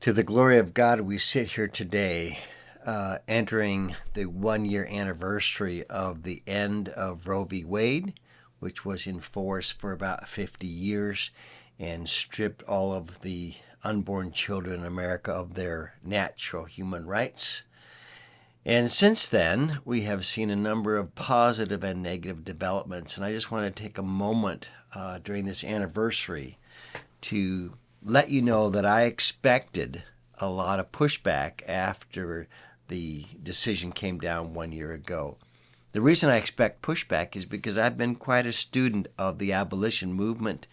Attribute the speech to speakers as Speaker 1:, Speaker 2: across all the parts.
Speaker 1: To the glory of God, we sit here today, entering the 1-year anniversary of the end of Roe v. Wade, which was in force for about 50 years and stripped all of the unborn children in America of their natural human rights. And since then, we have seen a number of positive and negative developments. And I just want to take a moment during this anniversary to let you know that I expected a lot of pushback after the decision came down 1 year ago. The reason I expect pushback is because I've been quite a student of the abolition movement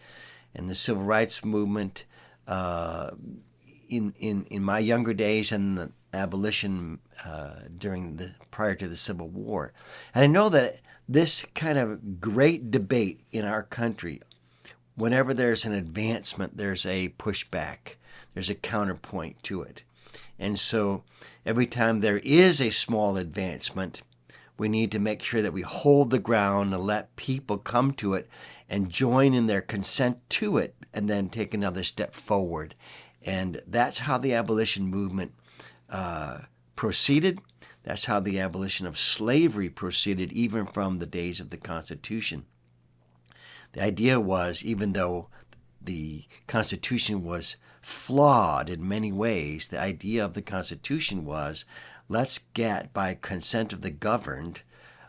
Speaker 1: and the civil rights movement in my younger days, and the abolition prior to the Civil War. And I know that this kind of great debate in our country, whenever there's an advancement, there's a pushback. There's a counterpoint to it. And so every time there is a small advancement, we need to make sure that we hold the ground and let people come to it and join in their consent to it and then take another step forward. And that's how the abolition movement proceeded. That's how the abolition of slavery proceeded, even from the days of the Constitution. The idea was, even though the Constitution was flawed in many ways, the idea of the Constitution was, let's get, by consent of the governed,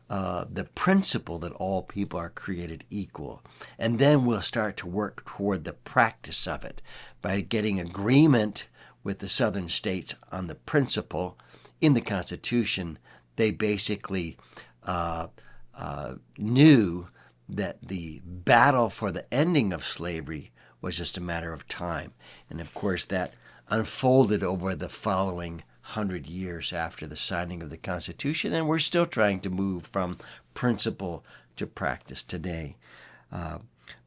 Speaker 1: the principle that all people are created equal. And then we'll start to work toward the practice of it by getting agreement with the southern states on the principle in the Constitution. They basically knew that the battle for the ending of slavery was just a matter of time. And of course, that unfolded over the following 100 years after the signing of the Constitution, and we're still trying to move from principle to practice today.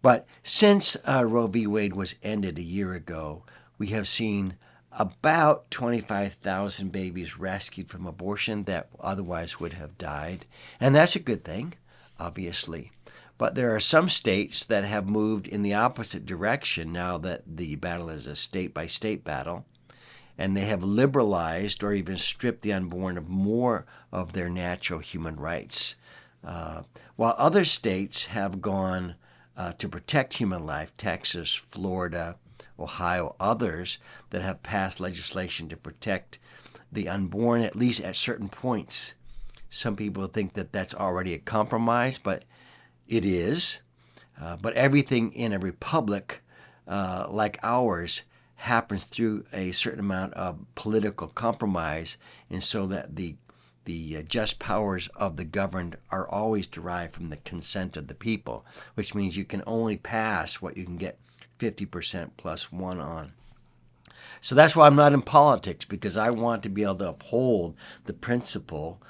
Speaker 1: But since Roe v. Wade was ended a year ago, we have seen about 25,000 babies rescued from abortion that otherwise would have died. And that's a good thing, obviously. But there are some states that have moved in the opposite direction now that the battle is a state-by-state battle, and they have liberalized or even stripped the unborn of more of their natural human rights. While other states have gone to protect human life, Texas, Florida, Ohio, others that have passed legislation to protect the unborn, at least at certain points. Some people think that that's already a compromise, but it is. But everything in a republic like ours happens through a certain amount of political compromise, and so that the just powers of the governed are always derived from the consent of the people, which means you can only pass what you can get 50% plus one on. So that's why I'm not in politics, because I want to be able to uphold the principle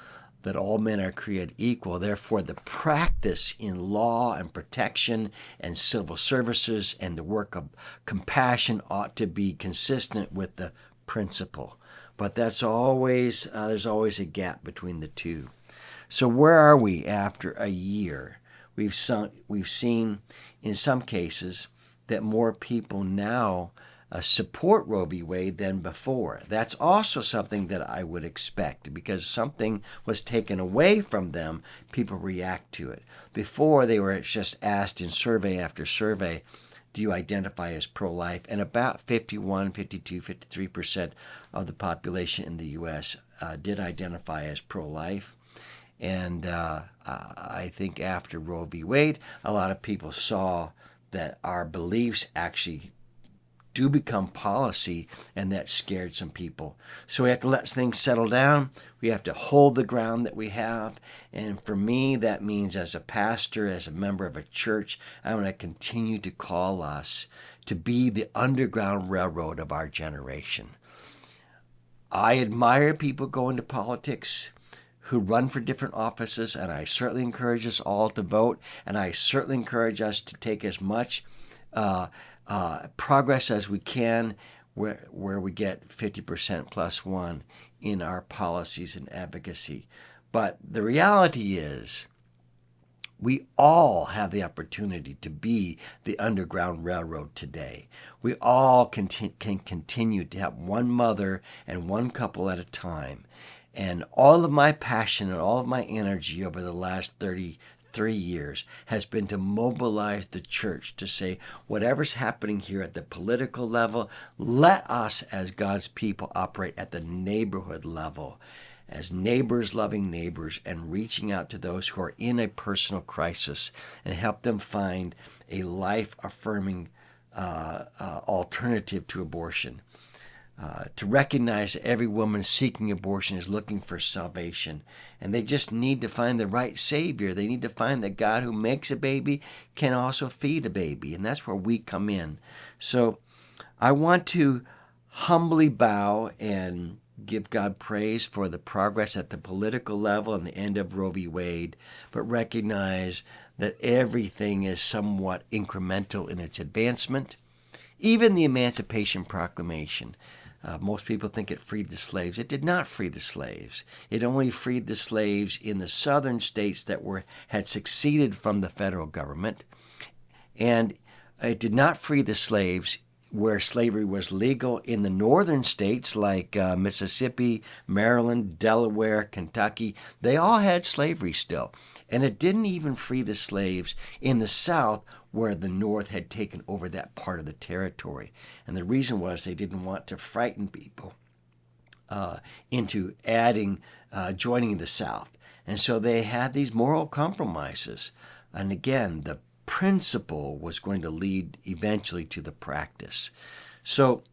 Speaker 1: that all men are created equal. Therefore, the practice in law and protection and civil services and the work of compassion ought to be consistent with the principle. But that's always there's always a gap between the two. So where are we after a year? We've seen in some cases that more people now support Roe v. Wade than before. That's also something that I would expect, because something was taken away from them, people react to it. Before, they were just asked in survey after survey, do you identify as pro-life? And about 51, 52, 53% of the population in the U.S. Did identify as pro-life. And I think after Roe v. Wade, a lot of people saw that our beliefs actually do become policy, and that scared some people. So we have to let things settle down. We have to hold the ground that we have. And for me, that means as a pastor, as a member of a church, I want to continue to call us to be the Underground Railroad of our generation. I admire people go into politics who run for different offices, and I certainly encourage us all to vote, and I certainly encourage us to take as much progress as we can where we get 50% plus one in our policies and advocacy. But the reality is, We all have the opportunity to be the Underground Railroad today. We all can continue to have one mother and one couple at a time. And all of my passion and all of my energy over the last 33 years has been to mobilize the church to say, whatever's happening here at the political level, let us as God's people operate at the neighborhood level, as neighbors loving neighbors and reaching out to those who are in a personal crisis and help them find a life-affirming alternative to abortion. To recognize that every woman seeking abortion is looking for salvation, and they just need to find the right Savior. They need to find that God who makes a baby can also feed a baby, and that's where we come in. So I want to humbly bow and give God praise for the progress at the political level and the end of Roe v. Wade, but recognize that everything is somewhat incremental in its advancement. Even the Emancipation Proclamation. Most people think it freed the slaves. It did not free the slaves. It only freed the slaves in the southern states that had succeeded from the federal government. And it did not free the slaves where slavery was legal in the northern states like Mississippi, Maryland, Delaware, Kentucky. They all had slavery still. And it didn't even free the slaves in the South where the North had taken over that part of the territory. And the reason was they didn't want to frighten people into joining the South. And so they had these moral compromises. And again, the principle was going to lead eventually to the practice. So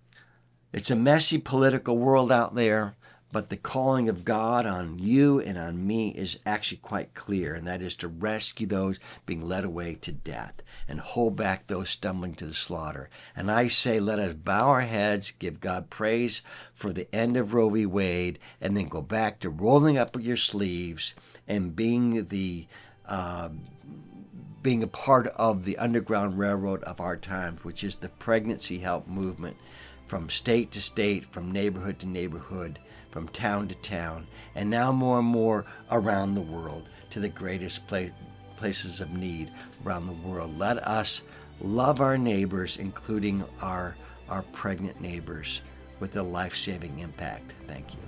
Speaker 1: it's a messy political world out there, but the calling of God on you and on me is actually quite clear, and that is to rescue those being led away to death and hold back those stumbling to the slaughter. And I say, let us bow our heads, give God praise for the end of Roe v. Wade, and then go back to rolling up your sleeves and being a part of the Underground Railroad of our times, which is the pregnancy help movement, from state to state, from neighborhood to neighborhood, from town to town, and now more and more around the world to the greatest places of need around the world. Let us love our neighbors, including our pregnant neighbors, with a life-saving impact. Thank you.